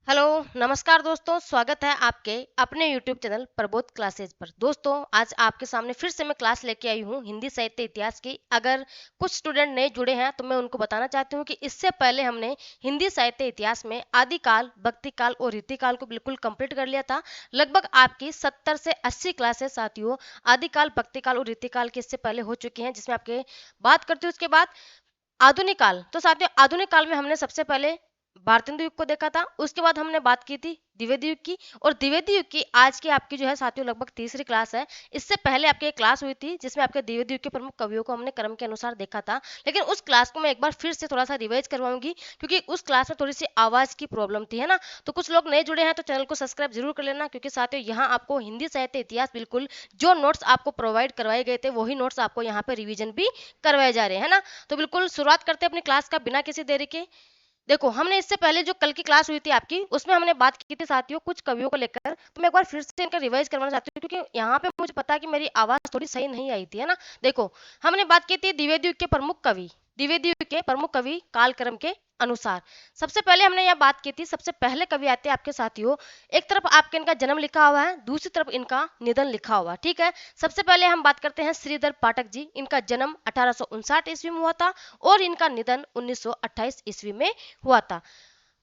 Hello नमस्कार दोस्तों, स्वागत है आपके अपने YouTube चैनल प्रबोध क्लासेज पर। दोस्तों, आज आपके सामने फिर से मैं क्लास लेके आई हूँ हिंदी साहित्य इतिहास की। अगर कुछ स्टूडेंट नए जुड़े हैं तो मैं उनको बताना चाहती हूँ कि इससे पहले हमने हिंदी साहित्य इतिहास में आदिकाल, भक्तिकाल और रीतिकाल को बिल्कुल कंप्लीट कर लिया था। लगभग आपकी 70 से 80 क्लासेस साथियों आदिकाल, भक्तिकाल और रीतिकाल के इससे पहले हो चुकी हैं, जिसमें आपके बात करती हूँ। उसके बाद आधुनिक काल, तो साथियों आधुनिक काल में हमने सबसे पहले भारतेंदु युग को देखा था। उसके बाद हमने बात की थी द्विवेदी युग की, और द्विवेदी युग की आज की आपकी जो है साथियों लगभग तीसरी क्लास है। इससे पहले आपकी एक क्लास हुई थी जिसमें आपके द्विवेदी युग के प्रमुख कवियों को हमने क्रम के अनुसार देखा था, लेकिन उस क्लास को मैं एक बार फिर से थोड़ा सा रिवाइज करवाऊंगी, क्योंकि उस क्लास में थोड़ी सी आवाज की प्रॉब्लम थी, है ना। तो कुछ लोग नए जुड़े हैं तो चैनल को सब्सक्राइब जरूर कर लेना, क्योंकि साथियों यहाँ आपको हिंदी साहित्य इतिहास बिल्कुल जो नोट्स आपको प्रोवाइड करवाए गए थे वही नोट्स आपको यहाँ पे रिविजन भी करवाए जा रहे हैं, है ना। तो बिल्कुल शुरुआत करते हैं अपनी क्लास का बिना किसी देरी के। देखो, हमने इससे पहले जो कल की क्लास हुई थी आपकी, उसमें हमने बात की थी साथियों कुछ कवियों को लेकर। तो मैं एक बार फिर से इनका रिवाइज करवाना चाहती हूँ, क्योंकि यहाँ पे मुझे पता है कि मेरी आवाज थोड़ी सही नहीं आई थी, है ना। देखो, हमने बात की थी द्विवेदी युग के प्रमुख कवि, द्विवेदी युग के प्रमुख कवि कालक्रम के अनुसार। सबसे पहले हमने यह बात की थी, सबसे पहले कवि आते हैं आपके साथियों। एक तरफ आपके इनका जन्म लिखा हुआ है, दूसरी तरफ इनका निधन लिखा हुआ है, ठीक है। सबसे पहले हम बात करते हैं श्रीधर पाठक जी। इनका जन्म 1859 ईस्वी में हुआ था और इनका निधन 1928 ईस्वी में हुआ था।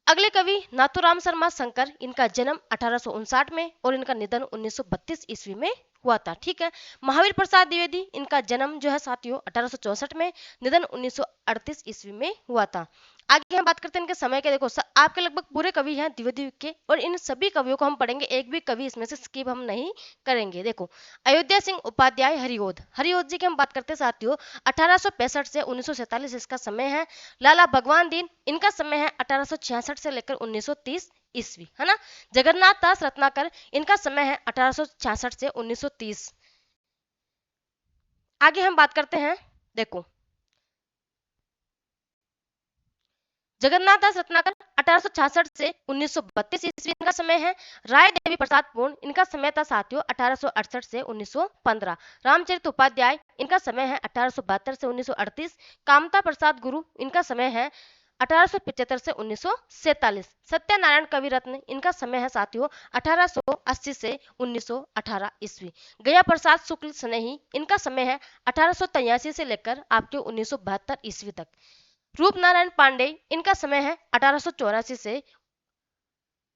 अगले कवि नाथूराम शर्मा शंकर। इनका जन्म 1859 में और इनका निधन 1932 ईस्वी में हुआ था, ठीक है। महावीर प्रसाद द्विवेदी। इनका जन्म जो है साथियों 1864 में, निधन 1938 ईस्वी में हुआ था। आगे हम बात करते हैं इनके समय के। देखो आपके लगभग पूरे कवि हैं द्विवेदी युग के, और इन सभी कवियों को हम पढ़ेंगे, एक भी कवि इसमें से स्किप हम नहीं करेंगे। देखो, अयोध्या सिंह उपाध्याय हरिओद, हरिओद जी की हम बात करते हैं साथियों 1865 से 1947 इसका समय है। लाला भगवान दीन। इनका समय है 1866 से लेकर 1930 ईस्वी, है ना। जगन्नाथ दास रत्नाकर। इनका समय है 1866 से 1930। आगे हम बात करते हैं। देखो, जगन्नाथ दास रत्नाकर 1866 से 1932 ईस्वी इनका समय है। राय देवी प्रसाद पूर्ण। इनका समय था साथियों 1868 से 1915। रामचरित उपाध्याय। इनका समय है 1872 से 1938। कामता प्रसाद गुरु। इनका समय है 1875 से 1947। सत्यनारायण कवि रत्न। इनका समय है साथियों 1880 से 1918 ईस्वी। गया प्रसाद शुक्ल स्नेही। इनका समय है 1883 से लेकर आपके 1972 ईस्वी तक। रूप नारायण पांडे। इनका समय है 1884 से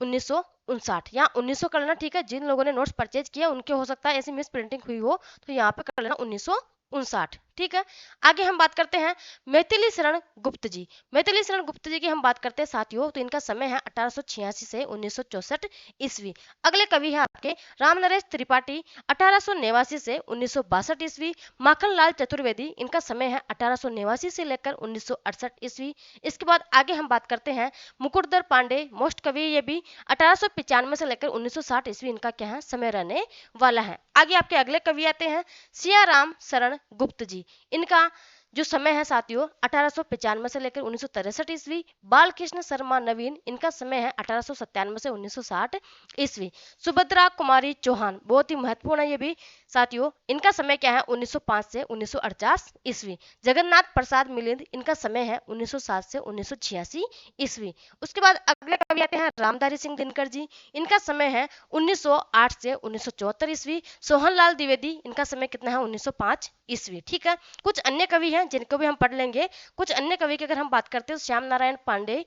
1959। यहाँ 1900 कर लेना, ठीक है। जिन लोगों ने नोट्स परचेज किया उनके हो सकता है ऐसी मिस प्रिंटिंग हुई हो, तो यहाँ पे कर लेना 1959, ठीक है। आगे हम बात करते हैं मैथिली शरण गुप्त जी। मैथिली शरण गुप्त जी की हम बात करते हैं साथियों, तो इनका समय है 1886 से 1964 ईस्वी। अगले कवि हैं आपके राम नरेश त्रिपाठी। 1889 से 1962 ईस्वी। माखन लाल चतुर्वेदी। इनका समय है 1889 से लेकर 1968 ईस्वी। इसके बाद आगे हम बात करते हैं मुकुटधर पांडे, मोस्ट कवि ये भी 1895 से लेकर 1960 ईस्वी इनका क्या है समय रहने वाला है। आगे आपके अगले कवि आते हैं सियाराम शरण गुप्त जी। इनका जो समय है साथियों 1895 से लेकर 1963 ईस्वी। बालकृष्ण शर्मा नवीन। इनका समय है 1897 से 1960 ईस्वी। सुभद्रा कुमारी चौहान, बहुत ही महत्वपूर्ण है ये भी साथियों। इनका समय क्या है 1905 से 1948 ईस्वी। जगन्नाथ प्रसाद मिलिंद। इनका समय है 1907 से 1986 ईस्वी। उसके बाद अगले कवि आते हैं रामधारी सिंह दिनकर जी। इनका समय है 1908 से 1974 ईस्वी। सोहनलाल द्विवेदी। इनका समय कितना है 1905 ईस्वी, ठीक है। कुछ अन्य कवि हैं जिनको भी हम पढ़ लेंगे। कुछ अन्य कवि की अगर हम बात करते हैं तो श्याम नारायण पांडे,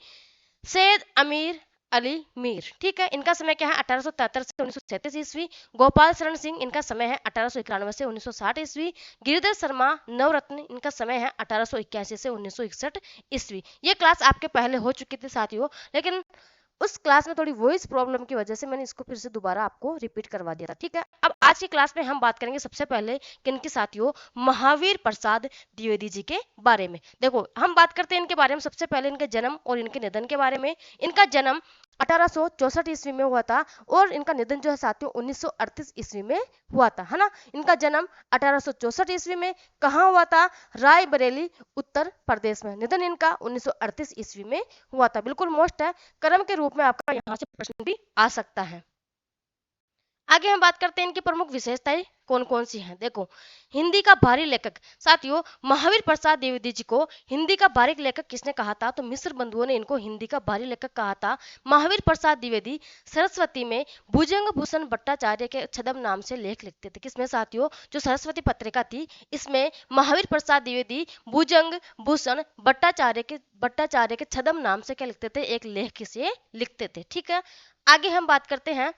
सैयद अमीर अली मीर, ठीक है। इनका समय क्या है 1873 से 1937 ईस्वी। गोपाल शरण सिंह। इनका समय है 1891 से 1960 ईस्वी। गिरिधर शर्मा नवरत्न। इनका समय है 1881 से 1961 ईस्वी। ये क्लास आपके पहले हो चुकी थी साथियों, लेकिन उस क्लास में थोड़ी वॉइस प्रॉब्लम की वजह से मैंने इसको फिर से दोबारा आपको रिपीट करवा दिया था, ठीक है। अब आज की क्लास में हम बात करेंगे सबसे पहले किनके साथियों, महावीर प्रसाद द्विवेदी जी के बारे में। देखो, हम बात करते हैं इनके बारे में सबसे पहले इनके जन्म और इनके निधन के बारे में। इनका जन्म 1864 ईस्वी में हुआ था और इनका निधन जो है साथियों 1938 ईस्वी में हुआ था, है ना। इनका जन्म 1864 ईस्वी में कहाँ हुआ था, रायबरेली उत्तर प्रदेश में। निधन इनका 1938 ईस्वी में हुआ था। बिल्कुल मोस्ट है, क्रम के रूप में आपका यहाँ से प्रश्न भी आ सकता है। आगे हम बात करते हैं इनकी प्रमुख विशेषताएं। कौन कौन सी हैं? देखो, हिंदी का भारी लेखक साथियों महावीर प्रसाद द्विवेदी जी को हिंदी का भारी लेखक किसने कहा था? तो मिस्र बंधुओं ने इनको हिंदी का भारी लेखक कहा था। महावीर प्रसाद द्विवेदी सरस्वती में भुजंग भूषण भट्टाचार्य के छद्म नाम से लेख लिखते थे। किसमें साथियों? जो सरस्वती पत्रिका थी, इसमें महावीर प्रसाद द्विवेदी भुजंग भूषण भट्टाचार्य के छद्म नाम से क्या लिखते थे? एक लेख से लिखते थे। ठीक है, आगे हम बात करते हैं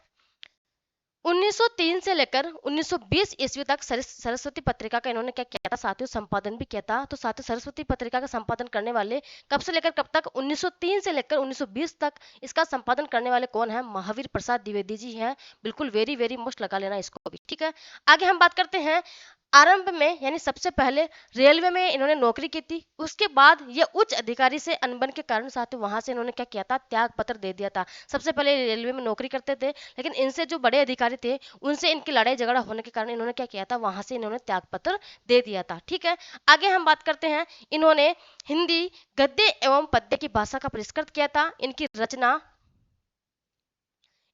1903 से लेकर 1920 ईस्वी तक सरस्वती पत्रिका का इन्होंने क्या किया था साथियों? संपादन भी किया था। तो साथियों सरस्वती पत्रिका का संपादन करने वाले कब से लेकर कब तक? 1903 से लेकर 1920 तक इसका संपादन करने वाले कौन है? महावीर प्रसाद द्विवेदी जी हैं। बिल्कुल वेरी वेरी मोस्ट लगा लेना इसको भी। ठीक है, आगे हम बात करते हैं आरंभ में यानी सबसे पहले रेलवे में इन्होंने नौकरी की थी। उसके बाद ये उच्च अधिकारी से अनबन के कारण साथियों वहां से इन्होंने क्या किया था? त्याग पत्र दे दिया था। सबसे पहले रेलवे में नौकरी करते थे, लेकिन इनसे जो बड़े अधिकारी थे उनसे इनकी लड़ाई झगड़ा होने के कारण इन्होंने क्या किया था? वहां से इन्होंने त्याग पत्र दे दिया था। ठीक है, आगे हम बात करते हैं इन्होंने हिंदी गद्य एवं पद्य की भाषा का परिष्कृत किया था।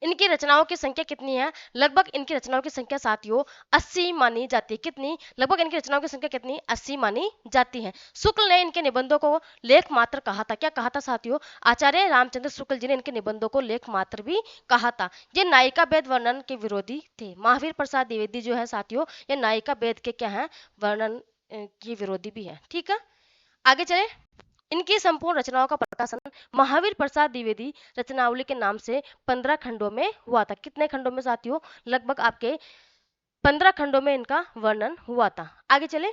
इनकी रचनाओं की संख्या कितनी है? लगभग इनकी रचनाओं की संख्या साथियों 80 मानी जाती है। कितनी? लगभग इनकी रचनाओं की संख्या कितनी? 80 मानी जाती है। शुक्ल ने इनके निबंधों को लेख मात्र कहा था। क्या कहा था साथियों? आचार्य रामचंद्र शुक्ल जी ने इनके निबंधों को लेख मात्र भी कहा था। ये नायिका भेद वर्णन के विरोधी थे। महावीर प्रसाद द्विवेदी जो है साथियों, ये नायिका भेद के क्या है? वर्णन के विरोधी भी है। ठीक है, आगे चले। इनकी संपूर्ण रचनाओं का प्रकाशन महावीर प्रसाद द्विवेदी रचनावली के नाम से 15 खंडों में हुआ था। कितने खंडों में साथियों? लगभग आपके 15 खंडों में इनका वर्णन हुआ था। आगे चले,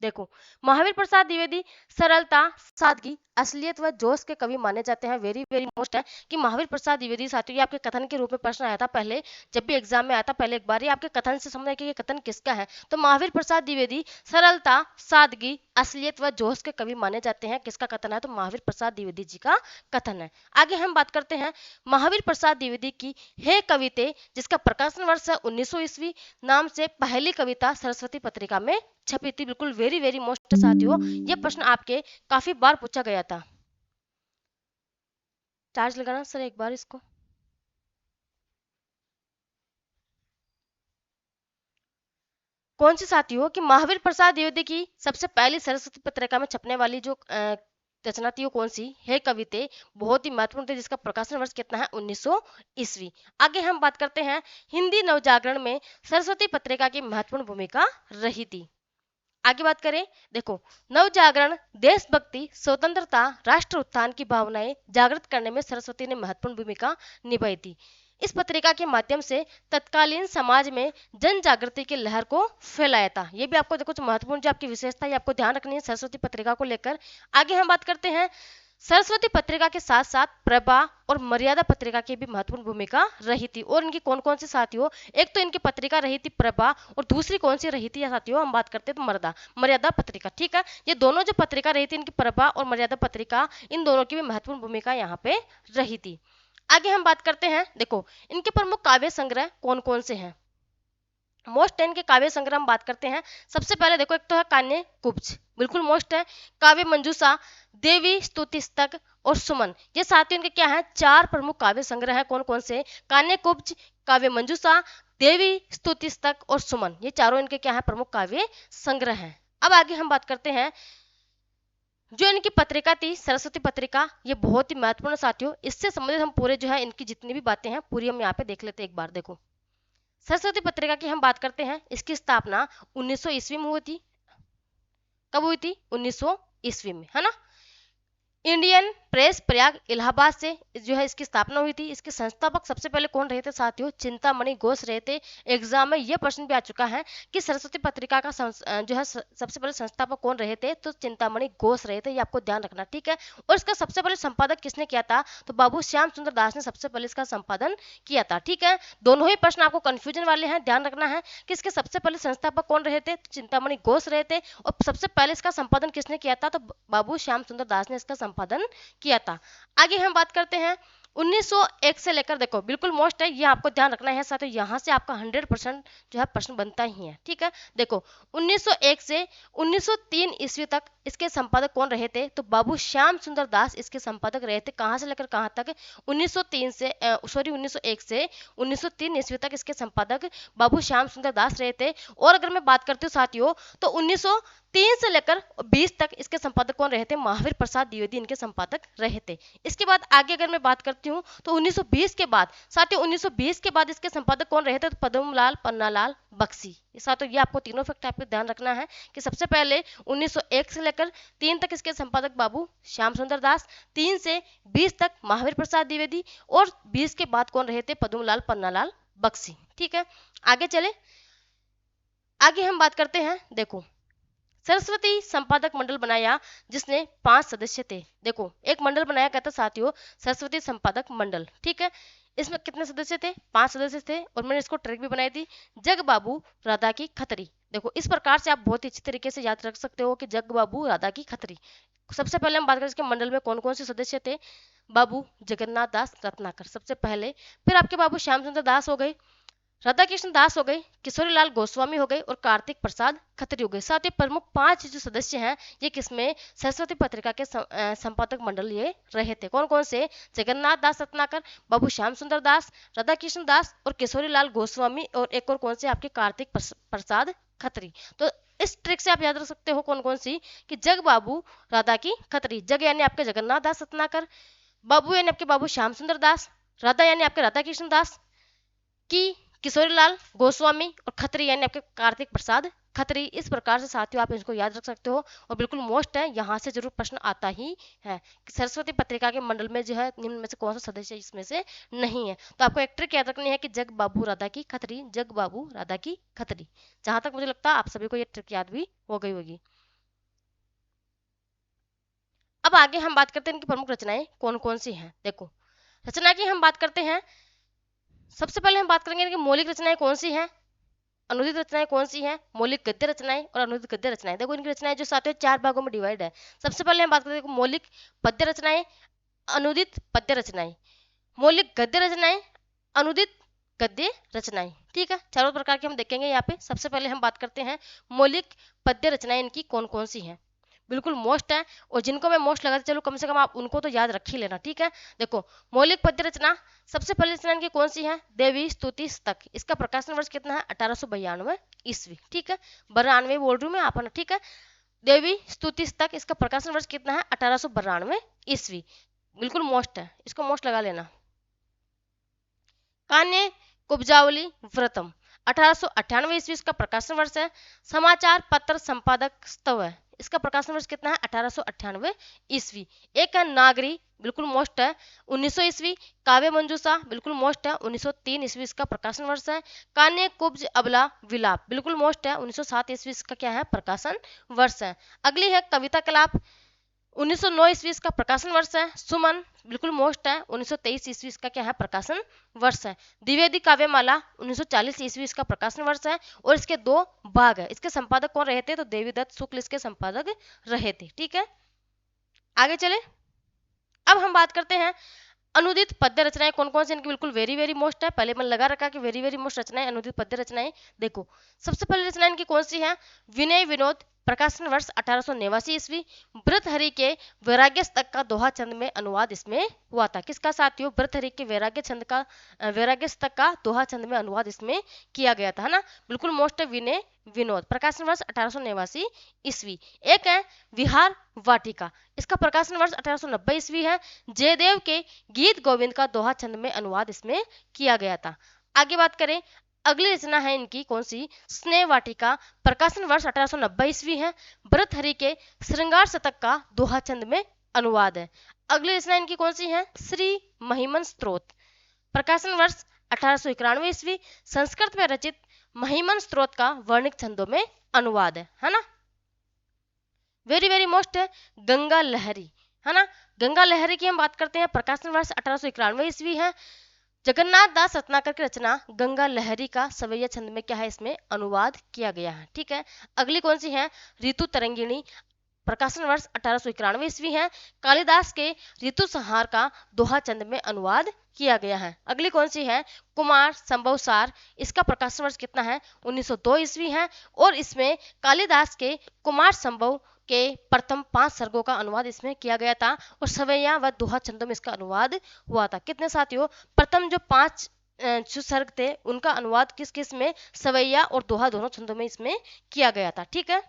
देखो महावीर प्रसाद द्विवेदी सरलता, सादगी, असलियत व जोश के कवि माने जाते हैं। वेरी वेरी मोस्ट है कि महावीर प्रसाद द्विवेदी साथियों, ये आपके कथन के रूप में प्रश्न आया था पहले, जब भी एग्जाम में आया था पहले एक बार, ये आपके कथन से समझे कि ये कथन किसका है। तो महावीर प्रसाद द्विवेदी सरलता, सादगी, असलियत व जोश के कवि माने जाते हैं। किसका कथन है? तो महावीर प्रसाद द्विवेदी जी का कथन है। आगे हम बात करते हैं महावीर प्रसाद द्विवेदी की हे कविते, जिसका प्रकाशन वर्ष है 1900 ईस्वी, नाम से पहली कविता सरस्वती पत्रिका में छपी थी। बिल्कुल वेरी वेरी मोस्ट साथियों, ये प्रश्न आपके काफी बार पूछा गया था। चार्ज लगाना सर एक बार इसको। कौन सी साथियों कि महावीर प्रसाद द्विवेदी की सबसे पहली सरस्वती पत्रिका में छपने वाली जो रचना थी वो कौन सी? है कविते, बहुत ही महत्वपूर्ण थी, जिसका प्रकाशन वर्ष कितना है? 1900 ईस्वी। आगे हम बात करते हैं हिंदी नवजागरण में सरस्वती पत्रिका की महत्वपूर्ण भूमिका रही थी। आगे बात करें, देखो नवजागरण देशभक्ति, स्वतंत्रता, राष्ट्र उत्थान की भावनाएं जागृत करने में सरस्वती ने महत्वपूर्ण भूमिका निभाई थी। इस पत्रिका के माध्यम से तत्कालीन समाज में जन जागृति की लहर को फैलाया था। ये भी आपको कुछ महत्वपूर्ण जो आपकी विशेषता है आपको ध्यान रखनी है सरस्वती पत्रिका को लेकर। आगे हम बात करते हैं सरस्वती पत्रिका के साथ साथ प्रभा और मर्यादा पत्रिका की भी महत्वपूर्ण भूमिका रही थी। और इनकी कौन कौन सी साथियों? एक तो इनकी पत्रिका रही थी प्रभा, और दूसरी कौन सी रही थी साथियों? हम बात करते हैं तो मर्यादा पत्रिका। ठीक है, ये दोनों जो पत्रिका रही थी इनकी प्रभा और मर्यादा पत्रिका, इन दोनों की भी महत्वपूर्ण भूमिका यहाँ पे रही थी। आगे हम बात करते हैं, देखो इनके प्रमुख काव्य संग्रह कौन कौन से हैं। मोस्ट 10 के काव्य संग्रह हम बात करते हैं। सबसे पहले देखो, एक तो है कान्य कुब्ज, बिल्कुल मोस्ट है। काव्य मंजूषा, देवी स्तुतिस्तक और सुमन, ये साथियों इनके क्या है? 4 प्रमुख काव्य संग्रह है। कौन कौन से? कान्य कुब्ज, काव्य मंजूषा, देवी स्तुतिस्तक और सुमन, ये चारों इनके क्या है? प्रमुख काव्य संग्रह हैं। अब आगे हम बात करते हैं जो इनकी पत्रिका थी सरस्वती पत्रिका, ये बहुत ही महत्वपूर्ण साथियों। इससे संबंधित हम पूरे जो है इनकी जितनी भी बातें हैं पूरी हम यहाँ पे देख लेते हैं एक बार। देखो सरस्वती पत्रिका की हम बात करते हैं, इसकी स्थापना 1900 ईस्वी में हुई थी। कब हुई थी? 1900 ईस्वी में, है ना। इंडियन प्रेस प्रयाग इलाहाबाद से जो है इसकी स्थापना हुई थी। इसके संस्थापक सबसे पहले कौन रहे थे साथियों? चिंतामणि घोष रहे थे। एग्जाम में यह प्रश्न भी आ चुका है कि सरस्वती पत्रिका का जो है सबसे पहले संस्थापक कौन रहे थे? तो चिंतामणि घोष रहे थे, ये आपको ध्यान रखना। ठीक है, और इसका सबसे पहले संपादक किसने किया था? तो बाबू श्याम सुंदर दास ने सबसे पहले इसका संपादन किया था। ठीक है, दोनों ही प्रश्न आपको कंफ्यूजन वाले हैं, ध्यान रखना है कि इसके सबसे पहले संस्थापक कौन रहे थे? चिंतामणि घोष रहे थे, और सबसे पहले इसका संपादन किसने किया था? तो बाबू श्याम सुंदर दास ने इसका संपादन किया था। आगे हम बात करते हैं 1901 से लेकर, देखो बिल्कुल मोस्ट है, ये आपको ध्यान रखना है साथियों, यहाँ से आपका 100% जो है प्रश्न बनता ही है। ठीक है, देखो 1901 से 1903 ईस्वी तक इसके संपादक कौन रहे थे? तो बाबू श्याम सुंदर दास इसके संपादक रहे थे। कहाँ से लेकर कहाँ तक? 1903 से 1901 से 1903 ईस्वी तक इसके संपादक बाबू श्याम सुंदर दास रहे थे। और अगर मैं बात करती हूँ साथियों, तो 1903 से लेकर 20 तक इसके संपादक कौन रहे थे? महावीर प्रसाद द्विवेदी इनके संपादक रहे थे। इसके बाद आगे अगर मैं बात करती हूँ, तो 1920 के बाद साथियों 1920 के बाद इसके संपादक कौन रहे थे? तो पद्मलाल पन्नालाल बख्शी। साथियों ये आपको तीनों फैक्ट आपको ध्यान रखना है कि सबसे पहले 1901 से लेकर 3 तक इसके संपादक बाबू श्याम सुंदर दास, 3 से 20 तक महावीर प्रसाद द्विवेदी, और 20 के बाद कौन रहे थे? पद्मलाल पन्नालाल बख्शी। ठीक है, आगे चले। आगे हम बात करते हैं, देखो सरस्वती संपादक मंडल बनाया जिसने 5 सदस्य थे। देखो एक मंडल बनाया गया था साथियों, सरस्वती संपादक मंडल। ठीक है, इसमें कितने सदस्य थे? 5 सदस्य थे। और मैंने इसको ट्रिक भी बनाई थी, जग बाबू राधा की खत्री। देखो इस प्रकार से आप बहुत ही अच्छी तरीके से याद रख सकते हो कि जग बाबू राधा की खत्री। सबसे पहले हम बात करें इसके मंडल में कौन कौन से सदस्य थे। बाबू जगन्नाथ दास रत्नाकर सबसे पहले, फिर आपके बाबू श्याम सुंदर दास हो गए, राधा कृष्ण दास हो गए, किशोरीलाल गोस्वामी हो गए, और कार्तिक प्रसाद खत्री हो गए। साथ ही प्रमुख 5 जो सदस्य हैं ये किसमें? सरस्वती पत्रिका के संपादक मंडल ये रहे थे। कौन कौन से? जगन्नाथ दास रत्नाकर, बाबू श्याम सुंदर दास, राधा कृष्ण दास, और किशोरीलाल गोस्वामी, और एक और कौन से? आपके कार्तिक प्रसाद खत्री। तो इस ट्रिक से आप याद रख सकते हो कौन कौन सी, कि जग बाबू राधा की खत्री, जग यानी आपके जगन्नाथ दास रत्नाकर, बाबू यानी आपके बाबू श्याम सुंदर दास, राधा यानी आपके राधा कृष्ण दास की किशोरीलाल गोस्वामी, और खत्री यानी आपके कार्तिक प्रसाद खत्री। इस प्रकार से साथियों आप इसको याद रख सकते हो, और बिल्कुल मोस्ट है, यहाँ से जरूर प्रश्न आता ही है कि सरस्वती पत्रिका के मंडल में जो है निम्न में से कौन सा सदस्य इसमें से नहीं है। तो आपको एक ट्रिक याद रखनी है कि जग बाबू राधा की खत्री, जग बाबू राधा की खत्री। जहां तक मुझे लगता है आप सभी को ये ट्रिक याद भी हो गई होगी। अब आगे हम बात करते हैं इनकी प्रमुख रचनाएं कौन कौन सी हैं। देखो रचना की हम बात करते हैं, सबसे पहले हम बात करेंगे इनकी मौलिक रचनाएं कौन सी हैं, अनुदित रचनाएं कौन सी हैं, मौलिक गद्य रचनाएं और अनुदित गद्य रचनाएं। देखो इनकी रचनाएं जो साथियों 4 भागों में डिवाइड है। सबसे पहले हम बात करते हैं मौलिक पद्य रचनाएं, अनुदित पद्य रचनाएं, मौलिक गद्य रचनाएं, अनुदित गद्य रचनाएं। ठीक है, चारों प्रकार के हम देखेंगे यहाँ पे। सबसे पहले हम बात करते हैं मौलिक पद्य रचनाएं इनकी कौन कौन सी हैं। बिल्कुल मोस्ट है, और जिनको मैं मोस्ट लगाती चलो कम से कम आप उनको तो याद रख ही लेना। ठीक है, देखो मौलिक पद्य रचना सबसे पहले रचना इनकी कौन सी है? देवी स्तुति स्तक। इसका प्रकाशन वर्ष कितना है? 1892 ईस्वी। ठीक है, 92 बोल रही हूँ मैं आप। ठीक है, देवी स्तुति स्तक इसका प्रकाशन वर्ष कितना है? 1892 ईस्वी। बिल्कुल मोस्ट है, इसको मोस्ट लगा लेना। कान्य कुब्जावली व्रतम 1898 ईस्वी इसका प्रकाशन वर्ष है। समाचार पत्र संपादक स्तव है, इसका प्रकाशन वर्ष कितना है? 1898 ईस्वी। एक है नागरी, बिल्कुल मोस्ट है, 1900 ईस्वी। काव्य मंजूषा बिल्कुल मोस्ट है, 1903 ईस्वी इसका प्रकाशन वर्ष है। कान्य कुब्ज अबला विलाप बिल्कुल मोस्ट है, 1907 ईस्वी इसका क्या है? प्रकाशन वर्ष है। अगली है कविता कलाप, 1909 ईस्वी इसका प्रकाशन वर्ष है। सुमन बिल्कुल मोस्ट है, 1923 ईस्वी इसका क्या है? प्रकाशन वर्ष है। द्विवेदी काव्यमाला 1940 ईस्वी इसका प्रकाशन वर्ष है, और इसके 2 भाग है। इसके संपादक कौन रहे थे? तो देवीदत्त शुक्ल इसके संपादक रहे थे। ठीक है, आगे चले। अब हम बात करते हैं अनुदित पद्य रचनाएं कौन कौन सी इनकी बिल्कुल वेरी वेरी मोस्ट है। पहले मैंने लगा रखा कि वेरी वेरी मोस्ट रचनाएं अनुदित पद्य रचनाएं। देखो सबसे पहले रचना इनकी कौन सी है? विनय विनोद, प्रकाशन वर्ष 1889 ईस्वी। भृतहरि के वैराग्य स्तक का दोहा छंद में अनुवाद इसमें हुआ था। किसका साथियों? भृतहरि के वैराग्य स्तक का दोहा छंद में अनुवाद इसमें किया गया था, है ना। बिल्कुल मोस्ट है विनय विनोद, प्रकाशन वर्ष 1889 ईस्वी। एक है विहार वाटिका, इसका प्रकाशन वर्ष 1890 ईस्वी है। जयदेव के गीत गोविंद का दोहा छंद में अनुवाद इसमें किया गया था। आगे बात करें, अगली रचना है इनकी कौन सी? स्नेह वाटिका, प्रकाशन वर्ष 1890 ईस्वी है। भरतहरि के श्रृंगार शतक का दोहा छंद में अनुवाद है। अगली रचना इनकी कौन सी है? श्री महिमन स्तोत्र, प्रकाशन वर्ष 1891 ईस्वी। संस्कृत में रचित महिमन स्तोत्र का वर्णिक छंदों में अनुवाद है ना। वेरी वेरी मोस्ट है गंगा लहरी, है ना। गंगा लहरी की हम बात करते हैं, प्रकाशन वर्ष 1891 ईस्वी है। जगन्नाथ दास रत्नाकर की रचना गंगा लहरी का सवैया छंद में क्या है? इसमें अनुवाद किया गया है। ठीक है, अगली कौन सी है? ऋतु तरंगिणी, प्रकाशन वर्ष 1891 ईस्वी है। कालिदास के ऋतु संहार का दोहा छंद में अनुवाद किया गया है। अगली कौन सी है? कुमार संभव सार, इसका प्रकाशन वर्ष कितना है? 1902 ईस्वी है, और इसमें कालिदास के कुमार संभव के प्रथम 5 सर्गों का अनुवाद इसमें किया गया था और सवैया व दोहा छंदों में इसका अनुवाद हुआ था। कितने साथियों? प्रथम जो 5 जो सर्ग थे उनका अनुवाद किस किस में? सवैया और दोहा दोनों छंदों में इसमें किया गया था। ठीक है,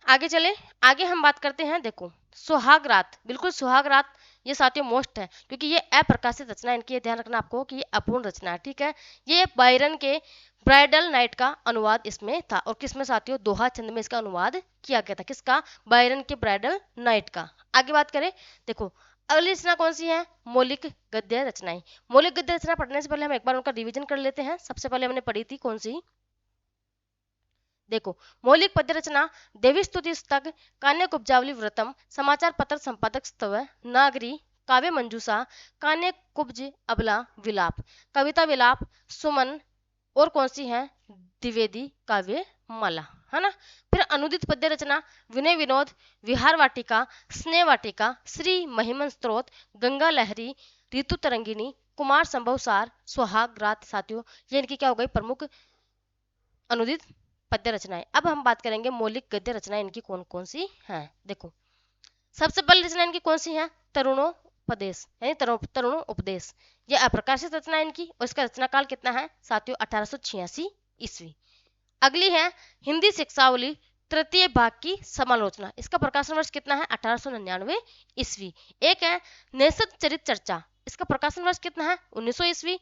आगे चले। आगे हम बात करते हैं, देखो सुहाग रात, बिल्कुल सुहाग रात ये साथियों मोस्ट है क्योंकि ये अप्रकाशित रचना है इनकी, ध्यान रखना आपको कि ये अपूर्ण रचना है। ठीक है, ये बायरन के ब्राइडल नाइट का अनुवाद इसमें था और किसमें साथियों? दोहा छंद में इसका अनुवाद किया गया था। किसका? बायरन के ब्राइडल नाइट का। आगे बात करें, देखो अगली रचना कौन सी है? मौलिक गद्य रचनाएं। मौलिक गद्य रचना पढ़ने से पहले हम एक बार उनका रिवीजन कर लेते हैं। सबसे पहले हमने पढ़ी थी कौन सी? देखो मौलिक पद्य रचना देवी स्तुति स्तग, कान्य कुब्जावली व्रतम, समाचार पत्र संपादक स्तव, नागरी, काव्य मंजूषा, कान्य कुब्ज अबला विलाप, कविता विलाप, सुमन और कौन सी है? द्विवेदी काव्य माला, है ना। फिर अनुदित पद्य रचना विनय विनोद, विहार वाटिका, स्नेह वाटिका, श्री महिमन स्त्रोत, गंगा लहरी, ऋतु तरंगिनी, कुमार संभव सार, सुहाग रात साथियों ये इनकी क्या हो गई? प्रमुख अनुदित पद्य रचनाएं। अब हम बात करेंगे मौलिक गद्य रचनाएं इनकी कौन कौन सी हैं। देखो सबसे पहली रचना इनकी कौन सी है? तरुणोपदेश यानी तरुणोपदेश। ये अप्रकाशित रचना है इनकी और इसका रचना काल कितना है साथियों? 1886 ईस्वी। अगली है हिंदी शिक्षावली तृतीय भाग की समालोचना, इसका प्रकाशन वर्ष कितना है? 1899 ईस्वी। एक है नेसद चरित चर्चा, इसका प्रकाशन वर्ष कितना है? 1900 ईस्वी।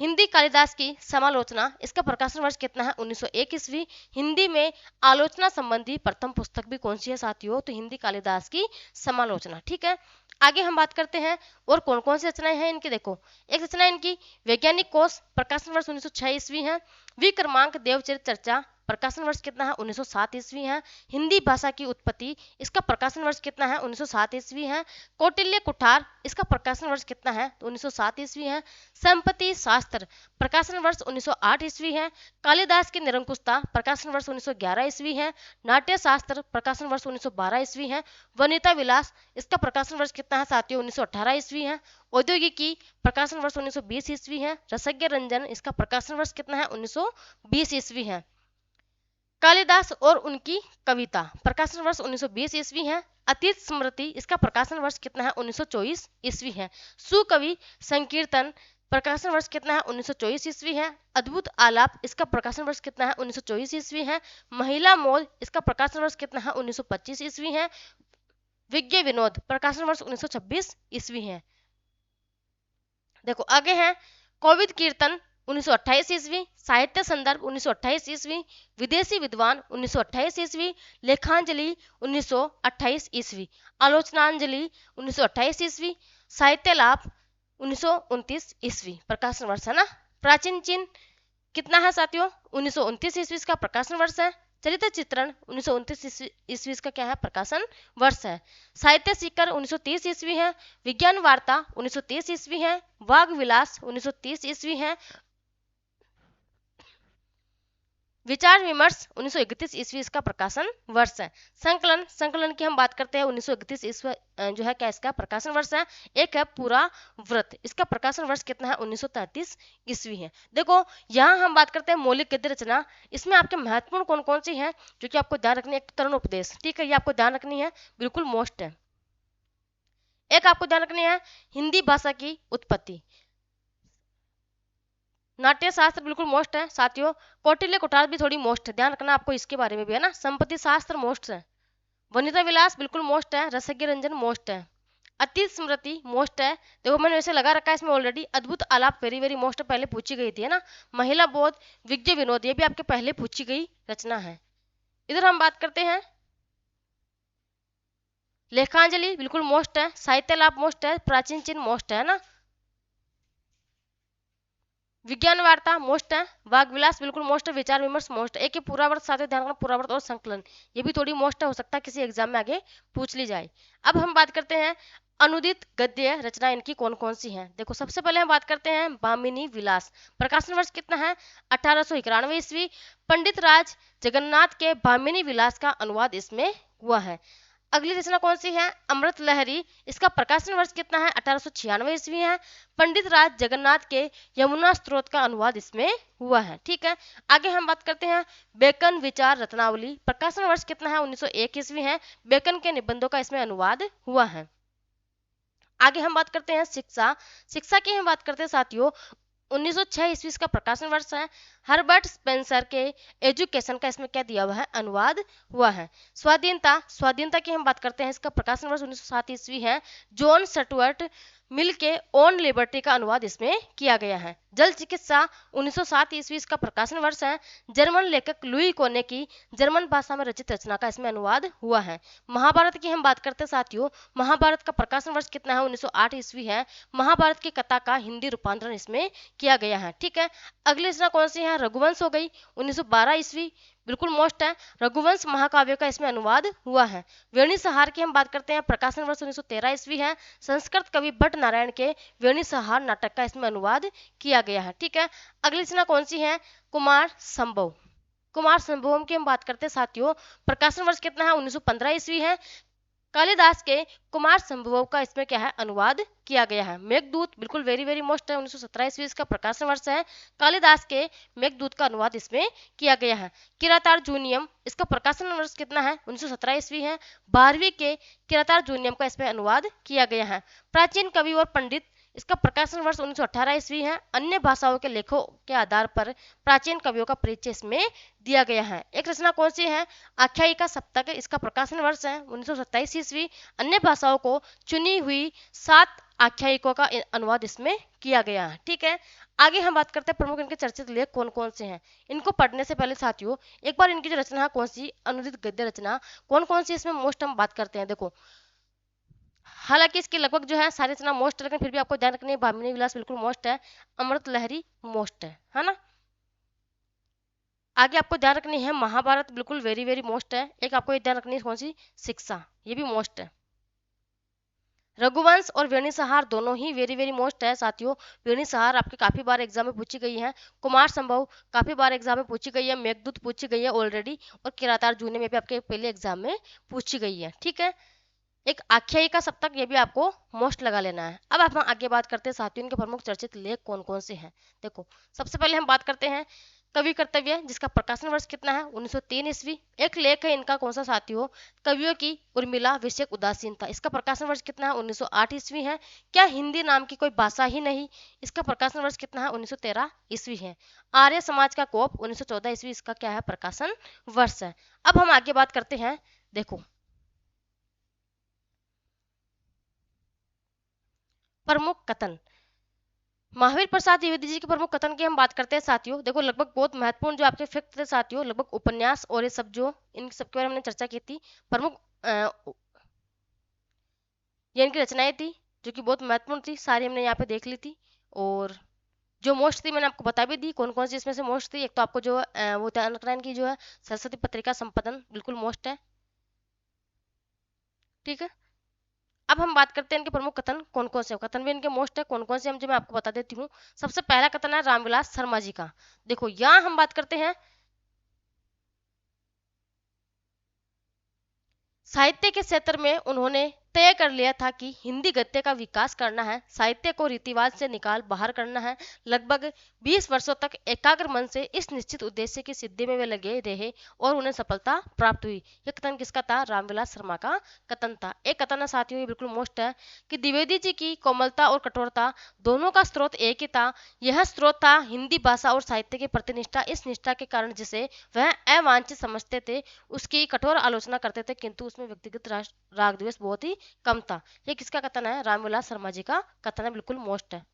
हिंदी कालिदास की समालोचना, इसका प्रकाशन वर्ष कितना है? 1901 ईस्वी। हिंदी में आलोचना संबंधी प्रथम पुस्तक भी कौन सी है साथियों? तो हिंदी कालिदास की समालोचना। ठीक है, आगे हम बात करते हैं और कौन कौन सी रचनाएं हैं इनकी। देखो एक रचना इनकी वैज्ञानिक कोश, प्रकाशन वर्ष 1906 ईस्वी है। विक्रमांक देवचरित चर्चा, प्रकाशन वर्ष कितना है? 1907 ईस्वी है। हिंदी भाषा की उत्पत्ति, इसका प्रकाशन वर्ष कितना है? 1907 ईस्वी है। कौटिल्य कुठार, इसका प्रकाशन वर्ष कितना है? 1907 ईस्वी है। संपत्ति शास्त्र, प्रकाशन वर्ष 1908 ईस्वी है। कालिदास की निरंकुशता, प्रकाशन वर्ष 1911 ईस्वी है। नाट्य शास्त्र, प्रकाशन वर्ष 1912 ईस्वी है। वनिता विलास, इसका प्रकाशन वर्ष कितना है साथियों? 1918 ईस्वी है। औद्योगिकी, प्रकाशन वर्ष 1920 ईस्वी है। रसज्ञ रंजन, इसका प्रकाशन वर्ष कितना है? 1920 ईस्वी है। कालिदास और उनकी कविता, प्रकाशन वर्ष 1920 ईस्वी है। अतीत स्मृति, इसका प्रकाशन वर्ष कितना है? 1924 ईस्वी है। सुकवि संकीर्तन, प्रकाशन वर्ष कितना है? 1924 ईस्वी है। अद्भुत आलाप, इसका प्रकाशन वर्ष कितना है? 1924 ईस्वी है। महिला मोल, इसका प्रकाशन वर्ष कितना है? 1925 ईस्वी है। विज्ञ विनोद, प्रकाशन वर्ष 1926 ईस्वी है। देखो आगे है कोविद कीर्तन 1928 ईस्वी, साहित्य संदर्भ 1928 ईस्वी, विदेशी विद्वान 1928 ईस्वी, लेखांजलि 1928 ईस्वी, आलोचनांजलि 1928 ईस्वी, साहित्य लाभ 1929 ईस्वी प्रकाशन वर्ष है ना। प्राचीन चीन कितना है साथियों? 1929 ईस्वी का प्रकाशन वर्ष है। चरित्र चित्रण 1929 ईस्वी का क्या है? प्रकाशन वर्ष है। साहित्य शिखर 1930 ईस्वी है। विज्ञान वार्ता 1930 ईस्वी है। वाग विलास 1930 ईस्वी है। विचार विमर्श 1931 ईस्वी इसका प्रकाशन वर्ष है। संकलन, संकलन की हम बात करते हैं 1931 ईस्वी जो है क्या इसका प्रकाशन वर्ष है। एक है पूरा व्रत, इसका प्रकाशन वर्ष कितना है? 1933 ईस्वी है। देखो यहाँ हम बात करते हैं मौलिक गद्य रचना, इसमें आपके महत्वपूर्ण कौन कौन सी है जो कि आपको ध्यान रखनी है। एक तरुण उपदेश, ठीक है, ये आपको ध्यान रखनी है, बिल्कुल मोस्ट है। एक आपको ध्यान रखनी है हिंदी भाषा की उत्पत्ति। नाट्य शास्त्र बिल्कुल मोस्ट है साथियों। कौटिल्य कुठार भी थोड़ी मोस्ट है, ध्यान रखना आपको इसके बारे में भी है ना। संपत्ति शास्त्र मोस्ट है। वनिता विलास बिल्कुल मोस्ट है। रसज्ञ रंजन मोस्ट है। अतीत स्मृति मोस्ट है, देखो मैंने वैसे लगा रखा है इसमें ऑलरेडी। अद्भुत आलाप वेरी वेरी मोस्ट पहले पूछी गई थी है ना। महिला बोध, विज्ञ विनोद ये भी आपके पहले पूछी गई रचना है। इधर हम बात करते हैं लेखांजलि बिल्कुल मोस्ट है। साहित्य लाभ मोस्ट है। प्राचीन चिन्ह मोस्ट है ना। विज्ञान वार्ता मोस्ट है। वाग विलास बिल्कुल मोस्ट है। विचार विमर्श मोस्ट है। एक ही पूरा वर्त साथ ध्यान रखना, पूरा वर्त और संकलन ये भी थोड़ी मोस्ट है, हो सकता है किसी एग्जाम में आगे पूछ ली जाए। अब हम बात करते हैं अनुदित गद्य रचना इनकी कौन कौन सी हैं। देखो सबसे पहले हम बात करते हैं भामिनी विलास, प्रकाशन वर्ष कितना है? 1891 ईस्वी। पंडित राज जगन्नाथ के भामिनी विलास का अनुवाद इसमें हुआ है। अगली रचना कौन सी है? अमृत लहरी। इसका प्रकाशन वर्ष कितना है? 1896 ईस्वी है। पंडित राज जगन्नाथ के यमुना स्त्रोत का अनुवाद इसमें हुआ है। ठीक है, आगे हम बात करते हैं बेकन विचार रत्नावली। प्रकाशन वर्ष कितना है? 1901 ईस्वी है। बेकन के निबंधों का इसमें अनुवाद हुआ है। आगे हम बात करते हैं शिक्षा। शिक्षा की हम बात करते हैं साथियों, 1906 ईस्वी इसका प्रकाशन वर्ष है। हर्बर्ट स्पेंसर के एजुकेशन का इसमें क्या दिया हुआ है? अनुवाद हुआ है। स्वाधीनता। स्वाधीनता की हम बात करते हैं, इसका प्रकाशन वर्ष 1907 ईस्वी है। जॉन स्टुअर्ट मिल के ऑन लिबर्टी का अनुवाद इसमें किया गया है। जल चिकित्सा 1907 ईस्वी इसका प्रकाशन वर्ष है। जर्मन लेखक लुई कोने की जर्मन भाषा में रचित रचना का इसमें अनुवाद हुआ है। महाभारत की हम बात करते हैं साथियों, महाभारत का प्रकाशन वर्ष कितना है? 1908 ईस्वी है। महाभारत की कथा का हिंदी रूपांतरण इसमें किया गया है। ठीक है, अगली रचना कौन सी है? रघुवंश हो गई, 1912 ईस्वी, बिल्कुल मोस्ट है। रघुवंश महाकाव्य का इसमें अनुवाद हुआ है। वेणी सहार की हम बात करते हैं, प्रकाशन वर्ष 1913 ईस्वी है। संस्कृत कवि भट्ट नारायण के वेणी सहार नाटक का इसमें अनुवाद किया गया है। ठीक है, अगली रचना कौन सी है? कुमार संभव। कुमार संभवम की हम बात करते हैं साथियों, प्रकाशन वर्ष कितना है? 1915 ईस्वी है। कालिदास के कुमार संभव का इसमें क्या है? अनुवाद किया गया है। मेघदूत बिल्कुल वेरी वेरी मोस्ट है, 1917 ईस्वी इसका प्रकाशन वर्ष है। कालिदास के मेघदूत का अनुवाद इसमें किया गया है। किरातार्जुनीयम, इसका प्रकाशन वर्ष कितना है? 1917 ईस्वी है। 12वीं के किरातार्जुनीयम का इसमें अनुवाद किया गया है। प्राचीन कवि और पंडित, इसका प्रकाशन वर्ष 1918 ईस्वी है। अन्य भाषाओं के लेखों के आधार पर प्राचीन कवियों का परिचय इसमें दिया गया है। एक रचना कौन सी है? आख्यायिका सप्तक, इसका प्रकाशन वर्ष है 1927 ईस्वी। अन्य भाषाओं को चुनी हुई 7 आख्यायिकों का अनुवाद इसमें किया गया है। ठीक है, आगे हम बात करते हैं प्रमुख इनके चर्चित लेख कौन कौन से हैं। इनको पढ़ने से पहले साथियों एक बार इनकी जो रचना है कौन सी, अनुदित गद्य रचना कौन कौन सी इसमें मोस्ट हम बात करते हैं। देखो, हालांकि इसकी लगभग जो है सारी रचना मोस्ट है, लेकिन फिर भी आपको ध्यान रखनी है, भामिनी विलास बिल्कुल मोस्ट है, अमृत लहरी मोस्ट है ना। आगे आपको ध्यान रखनी है महाभारत बिल्कुल वेरी वेरी मोस्ट है। एक आपको ये ध्यान रखनी है कौन सी? शिक्षा, ये भी मोस्ट है। रघुवंश और वेणी सहार दोनों ही वेरी वेरी मोस्ट है साथियों। वेणी सहार आपके काफी बार एग्जाम में पूछी गई है। कुमार संभव काफी बार एग्जाम में पूछी गई है। मेघदूत पूछी गई है ऑलरेडी, और किरातार्जुनी में भी आपके पहले एग्जाम में पूछी गई है। ठीक है, एक आख्यायिका सप्तक, ये भी आपको मोस्ट लगा लेना है। अब हम आगे बात करते हैं साथियों इनके प्रमुख चर्चित लेख कौन कौन से हैं। देखो, सबसे पहले हम बात करते हैं कवि कर्तव्य, जिसका प्रकाशन वर्ष कितना है? 1903 ईस्वी। एक लेख है इनका कौन सा साथियों? कवियों की उर्मिला विषयक उदासीनता। इसका प्रकाशन वर्ष कितना है? 1908 ईस्वी है। क्या हिंदी नाम की कोई भाषा ही नहीं? इसका प्रकाशन वर्ष कितना है? 1913 ईस्वी है। आर्य समाज का कोप 1914 ईस्वी, इसका क्या है? प्रकाशन वर्ष है। अब हम आगे बात करते हैं, देखो प्रमुख कथन, महावीर प्रसाद द्विवेदी जी के प्रमुख कथन की हम बात करते हैं साथियों। देखो, लगभग बहुत महत्वपूर्ण जो आपके फैक्ट थे साथियों, लगभग उपन्यास और ये सब जो इन सब के बारे में हमने चर्चा की थी। प्रमुख ये इनकी रचनाएं थी जो कि बहुत महत्वपूर्ण थी, सारी हमने यहाँ पे देख ली थी। और जो मोस्ट थी मैंने आपको बता भी दी कौन कौन सी इसमें से मोस्ट थी। एक तो आपको जो वो ध्यान रखना है इनकी जो है सरस्वती पत्रिका संपादन बिल्कुल मोस्ट है। ठीक है, अब हम बात करते हैं इनके प्रमुख कथन कौन कौन से। कथन भी इनके मोस्ट है, कौन कौन से हम जो मैं आपको बता देती हूँ। सबसे पहला कथन है रामविलास शर्मा जी का। देखो, यहाँ हम बात करते हैं साहित्य के क्षेत्र में उन्होंने तय कर लिया था कि हिंदी गद्य का विकास करना है, साहित्य को रीतिवाद से निकाल बाहर करना है। लगभग 20 वर्षों तक एकाग्र मन से इस निश्चित उद्देश्य की सिद्धि में वे लगे रहे और उन्हें सफलता प्राप्त हुई। यह कथन किसका था? रामविलास शर्मा का कथन था। एक कथन है साथियों, ये बिल्कुल मोस्ट है कि द्विवेदी जी की कोमलता और कठोरता दोनों का स्रोत एक ही था। यह स्रोत था हिंदी भाषा और साहित्य की प्रतिनिष्ठा। इस निष्ठा के कारण जिसे वह अवांछित समझते थे उसकी कठोर आलोचना करते थे, किंतु उसमें व्यक्तिगत राग द्वेष बहुत ही कम था। ये किसका कथन है? रामविलास शर्मा जी का कथन है, बिल्कुल मोस्ट है।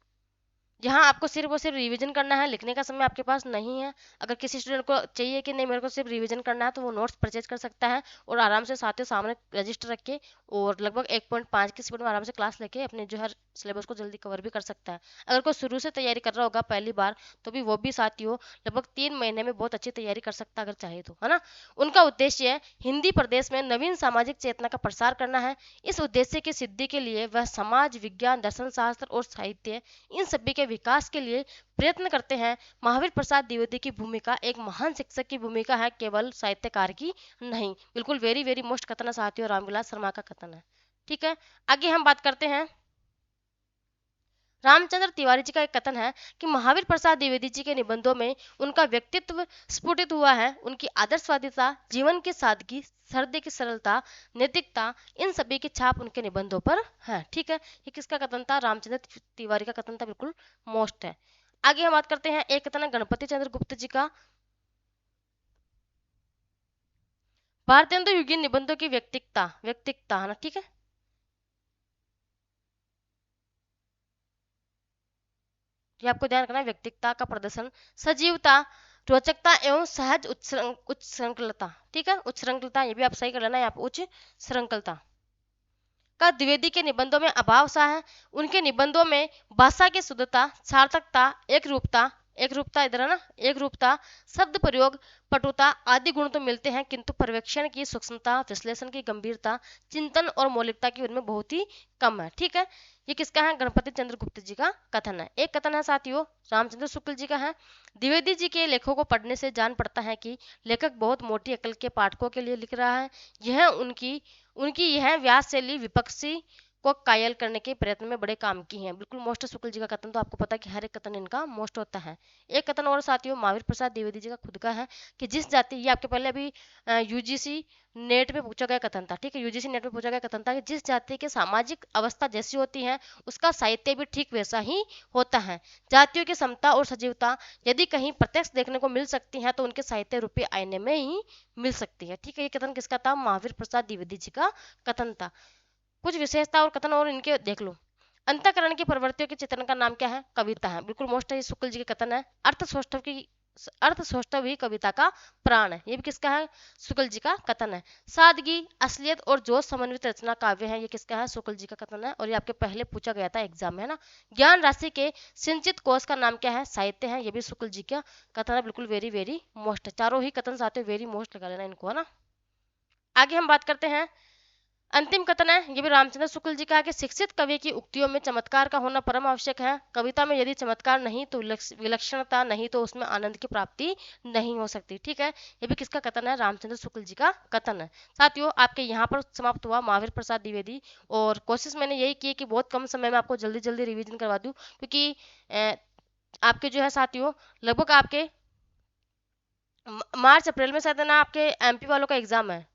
यहाँ आपको सिर्फ और सिर्फ रिवीजन करना है, लिखने का समय आपके पास नहीं है। अगर किसी स्टूडेंट को चाहिए कि नहीं मेरे को सिर्फ रिवीजन करना है, तो वो नोट्स परचेज कर सकता है और आराम से साथियों सामने रजिस्टर रख के और लगभग 1.5 की स्पीड में आराम से क्लास लेके अपने जो है सिलेबस को जल्दी कवर भी कर सकता है। अगर कोई शुरू से तैयारी कर रहा होगा पहली बार, तो भी वो भी साथियों लगभग 3 महीने में बहुत अच्छी तैयारी कर सकता है अगर चाहे तो, है ना। उनका उद्देश्य है हिंदी प्रदेश में नवीन सामाजिक चेतना का प्रसार करना है। इस उद्देश्य की सिद्धि के लिए वह समाज विज्ञान, दर्शन शास्त्र और साहित्य इन सभी के के विकास के लिए प्रयत्न करते हैं। महावीर प्रसाद द्विवेदी की भूमिका एक महान शिक्षक की भूमिका है, केवल साहित्यकार की नहीं। बिल्कुल वेरी वेरी मोस्ट कथन है साथियों, रामविलास शर्मा का कथन है। ठीक है, आगे हम बात करते हैं। रामचंद्र तिवारी जी का एक कथन है कि महावीर प्रसाद द्विवेदी जी के निबंधों में उनका व्यक्तित्व स्फुटित हुआ है। उनकी आदर्शवादिता, जीवन की सादगी, हृदय की सरलता, नैतिकता, इन सभी की छाप उनके निबंधों पर है। ठीक है, ये किसका कथन था? रामचंद्र तिवारी का कथन था, बिल्कुल मोस्ट है। आगे हम बात करते हैं, एक कथन है गणपति चंद्र गुप्त जी का। भारतेंदु युगीन निबंधों की व्यक्तिकता है ना। ठीक है, ये आपको ध्यान रखना है। व्यक्तित्व का प्रदर्शन, सजीवता, रोचकता एवं सहज उच्च श्रृंखलता। ठीक है, उच्च श्रृंखलता, ये भी आप सही कर लेना, यहाँ पे उच्च श्रृंखलता का द्विवेदी के निबंधों में अभाव सा है। उनके निबंधों में भाषा की शुद्धता, सार्थकता, एक रूपता इधर है ना, एक रूपता, शब्द प्रयोग, पटुता आदि गुण तो मिलते हैं, किंतु पर्यवेक्षण की सूक्ष्मता, विश्लेषण की गंभीरता, चिंतन और मौलिकता की उनमें बहुत ही कम है। ठीक है, ये किसका है? गणपति चंद्र गुप्त जी का कथन है। एक कथन है साथियों रामचंद्र शुक्ल जी का है। द्विवेदी जी के लेखों को पढ़ने से जान पड़ता है कि लेखक बहुत मोटी अकल के पाठकों के लिए लिख रहा है। यह उनकी उनकी यह व्यास शैली विपक्षी को कायल करने के प्रयत्न में बड़े काम की है। बिल्कुल मोस्ट शुक्ल जी का कथन, तो आपको पता है कि हर एक कथन इनका मोस्ट होता है। एक कथन और साथियों महावीर प्रसाद द्विवेदी जी का खुद का है कि जिस जाति, ये आपके पहले अभी यूजीसी नेट पे पूछा गया कथन था। ठीक है, यूजीसी नेट पे पूछा गया कथन था कि जिस जाति की सामाजिक अवस्था जैसी होती है उसका साहित्य भी ठीक वैसा ही होता है। जातियों की समता और सजीवता यदि कहीं प्रत्यक्ष देखने को मिल सकती है तो उनके साहित्य रूपी आईने में ही मिल सकती है। ठीक है, ये कथन किसका था? महावीर प्रसाद द्विवेदी जी का कथन था। कुछ विशेषता और कथन और इनके देख लो। अंतःकरण की प्रवृत्तियों के चित्रण का नाम क्या है? कविता है। बिल्कुल मोस्ट है, शुक्ल जी के कथन है। अर्थ सौष्ठव ही कविता का प्राण है, ये भी किसका है? शुक्ल जी का कथन है। सादगी, असलियत और जोश समन्वित रचना काव्य है, ये किसका है? शुक्ल जी का कथन है, और ये आपके पहले पूछा गया था एग्जाम में, है ना। ज्ञान राशि के सिंचित कोश का नाम क्या है? साहित्य है, ये भी शुक्ल जी का कथन है। बिल्कुल वेरी वेरी मोस्ट है, चारों ही कथन आते वेरी मोस्ट लगा लेना इनको, है ना। आगे हम बात करते हैं, अंतिम कथन है, ये भी रामचंद्र शुक्ल जी का है कि शिक्षित कवि की उक्तियों में चमत्कार का होना परम आवश्यक है। कविता में यदि चमत्कार नहीं तो विलक्षणता नहीं तो उसमें आनंद की प्राप्ति नहीं हो सकती। ठीक है, ये भी किसका कथन है? रामचंद्र शुक्ल जी का कथन है। साथियों आपके यहाँ पर समाप्त हुआ महावीर प्रसाद द्विवेदी, और कोशिश मैंने यही की कि बहुत कम समय में आपको जल्दी जल्दी रिवीजन करवा दूं, क्योंकि आपके जो है साथियों लगभग आपके मार्च अप्रैल में शायद ना आपके एमपी वालों का एग्जाम है,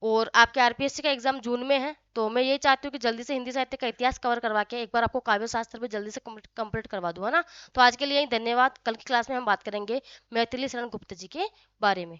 और आपके आरपीएससी का एग्जाम जून में है। तो मैं ये चाहती हूँ कि जल्दी से हिंदी साहित्य का इतिहास कवर करवा के एक बार आपको काव्य शास्त्र भी जल्दी से कंप्लीट करवा दूँ, है ना। तो आज के लिए धन्यवाद। कल की क्लास में हम बात करेंगे मैथिली शरण गुप्त जी के बारे में।